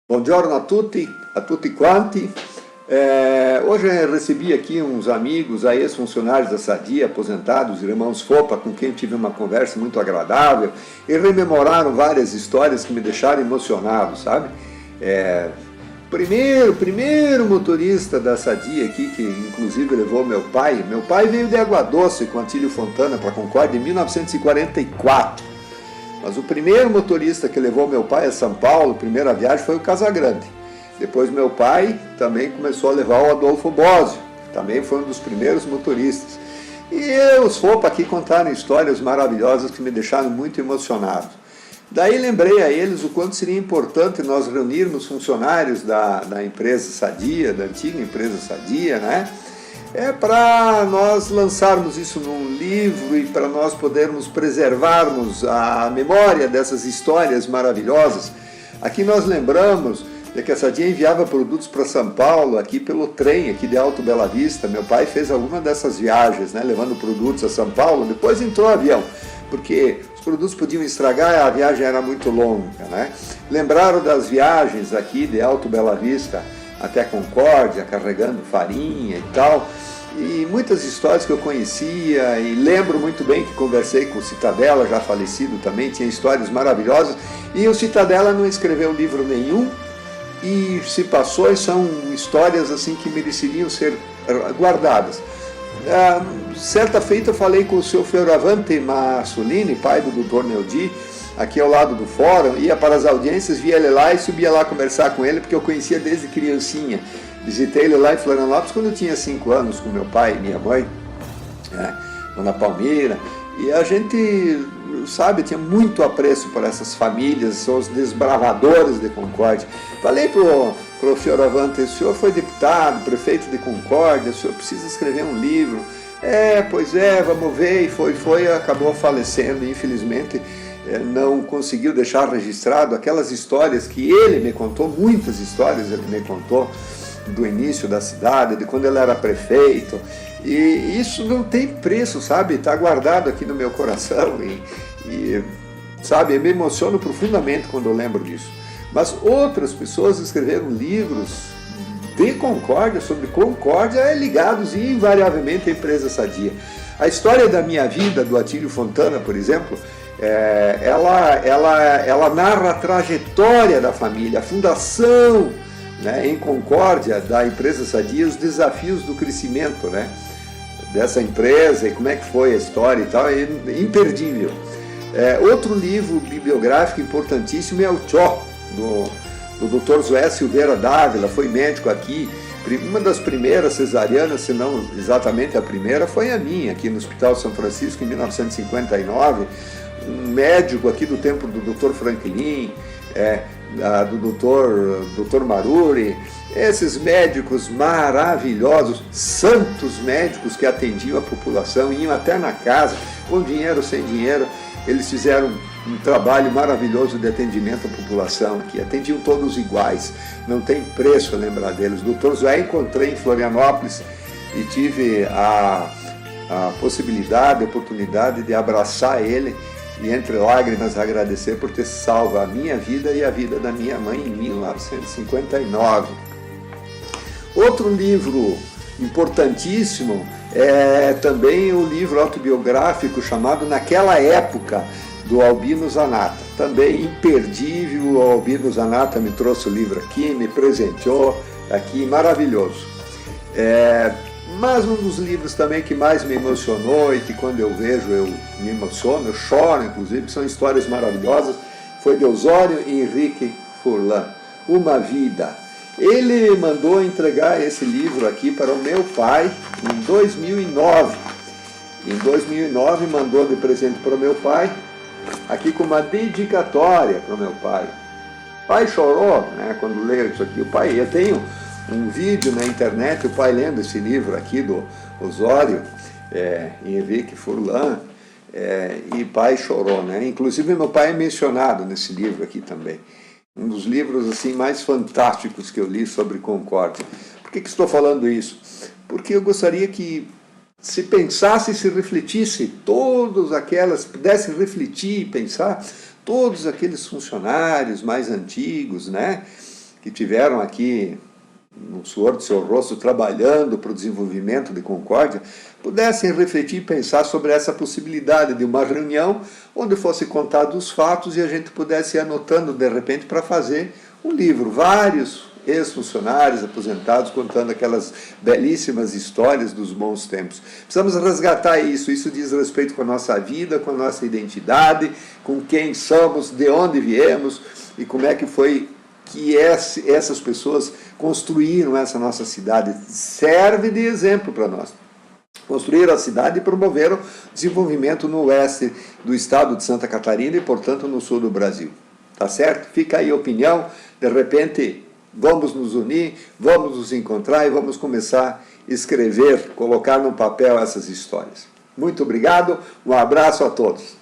Buongiorno a tutti quanti. Hoje eu recebi aqui uns amigos, ex-funcionários da Sadia, aposentados, irmãos Fopa, com quem tive uma conversa muito agradável e rememoraram várias histórias que me deixaram emocionado, sabe? Primeiro motorista da Sadia aqui, que inclusive levou meu pai veio de Água Doce com Atílio Fontana para Concórdia em 1944. Mas o primeiro motorista que levou meu pai a São Paulo, primeira viagem, foi o Casagrande. Depois meu pai também começou a levar o Adolfo Bósio, que também foi um dos primeiros motoristas. E os Fopa aqui contaram histórias maravilhosas que me deixaram muito emocionado. Daí lembrei a eles o quanto seria importante nós reunirmos funcionários da empresa Sadia, da antiga empresa Sadia, né? Para nós lançarmos isso num livro e para nós podermos preservarmos a memória dessas histórias maravilhosas. Aqui nós lembramos de que a Sadia enviava produtos para São Paulo, aqui pelo trem, aqui de Alto Bela Vista. Meu pai fez alguma dessas viagens, né, levando produtos a São Paulo, depois entrou o avião, porque os produtos podiam estragar e a viagem era muito longa, né? Lembraram das viagens aqui de Alto Bela Vista até Concórdia, carregando farinha e tal, e muitas histórias que eu conhecia, e lembro muito bem que conversei com o Citadella, já falecido também, tinha histórias maravilhosas, e o Citadella não escreveu livro nenhum, e se passou, e são histórias assim que mereceriam ser guardadas. Certa feita eu falei com o seu Fioravante Massolini, pai do Dr. Neudi, aqui ao lado do fórum, ia para as audiências, via ele lá e subia lá conversar com ele, porque eu conhecia desde criancinha. Visitei ele lá em Florianópolis quando eu tinha 5 anos, com meu pai e minha mãe, Dona Palmeira, e a gente, sabe, tinha muito apreço por essas famílias, são os desbravadores de Concórdia. Falei pro Fioravante, o senhor foi deputado, prefeito de Concórdia, o senhor precisa escrever um livro. Pois é, vamos ver, e foi, acabou falecendo, infelizmente. Não conseguiu deixar registrado aquelas histórias que ele me contou, muitas histórias ele me contou, do início da cidade, de quando ele era prefeito, e isso não tem preço, sabe, está guardado aqui no meu coração, e sabe, eu me emociono profundamente quando eu lembro disso. Mas outras pessoas escreveram livros de Concórdia, sobre Concórdia, ligados invariavelmente à empresa Sadia. A história da minha vida, do Atílio Fontana, por exemplo, ela narra a trajetória da família, a fundação, né, em Concórdia da empresa Sadia, os desafios do crescimento, né, dessa empresa e como é que foi a história e tal, é imperdível. Outro livro bibliográfico importantíssimo é o Tchó, do Dr. Zoé Silveira Dávila, foi médico aqui. Uma das primeiras cesarianas, se não exatamente a primeira, foi a minha, aqui no Hospital São Francisco, em 1959. Um médico aqui do tempo do Dr. Franklin, do Dr. Maruri, esses médicos maravilhosos, santos médicos que atendiam a população, iam até na casa, com dinheiro ou sem dinheiro, eles fizeram um trabalho maravilhoso de atendimento à população aqui, atendiam todos iguais, não tem preço lembrar deles. O Dr. Zé encontrei em Florianópolis e tive a possibilidade, a oportunidade de abraçar ele e entre lágrimas agradecer por ter salvo a minha vida e a vida da minha mãe em 1959. Outro livro importantíssimo é também o livro autobiográfico chamado Naquela Época, do Albino Zanata. Também imperdível, o Albino Zanata me trouxe o livro aqui, me presenteou aqui, maravilhoso. Mas um dos livros também que mais me emocionou e que quando eu vejo eu me emociono, eu choro inclusive, que são histórias maravilhosas, foi de Osório Henrique Furlan, Uma Vida. Ele mandou entregar esse livro aqui para o meu pai em 2009. Em 2009 mandou de presente para o meu pai, aqui com uma dedicatória para o meu pai. O pai chorou, né, quando leu isso aqui. O pai, eu tenho um vídeo na internet, o pai lendo esse livro aqui do Osório Henrique Furlan, e o pai chorou, né? Inclusive meu pai é mencionado nesse livro aqui também. Um dos livros assim mais fantásticos que eu li sobre Concórdia. Por que estou falando isso? Porque eu gostaria que se pensasse e se refletisse, pudesse refletir e pensar todos aqueles funcionários mais antigos, né? que tiveram aqui no suor do seu rosto trabalhando para o desenvolvimento de Concórdia, pudessem refletir e pensar sobre essa possibilidade de uma reunião onde fosse contado os fatos e a gente pudesse ir anotando de repente para fazer um livro, vários ex-funcionários aposentados contando aquelas belíssimas histórias dos bons tempos. Precisamos resgatar isso diz respeito com a nossa vida, com a nossa identidade, com quem somos, de onde viemos e como é que foi que essas pessoas construíram essa nossa cidade. Serve de exemplo para nós. Construíram a cidade e promoveram desenvolvimento no oeste do estado de Santa Catarina e, portanto, no sul do Brasil. Tá certo? Fica aí a opinião, de repente vamos nos unir, vamos nos encontrar e vamos começar a escrever, colocar no papel essas histórias. Muito obrigado, um abraço a todos.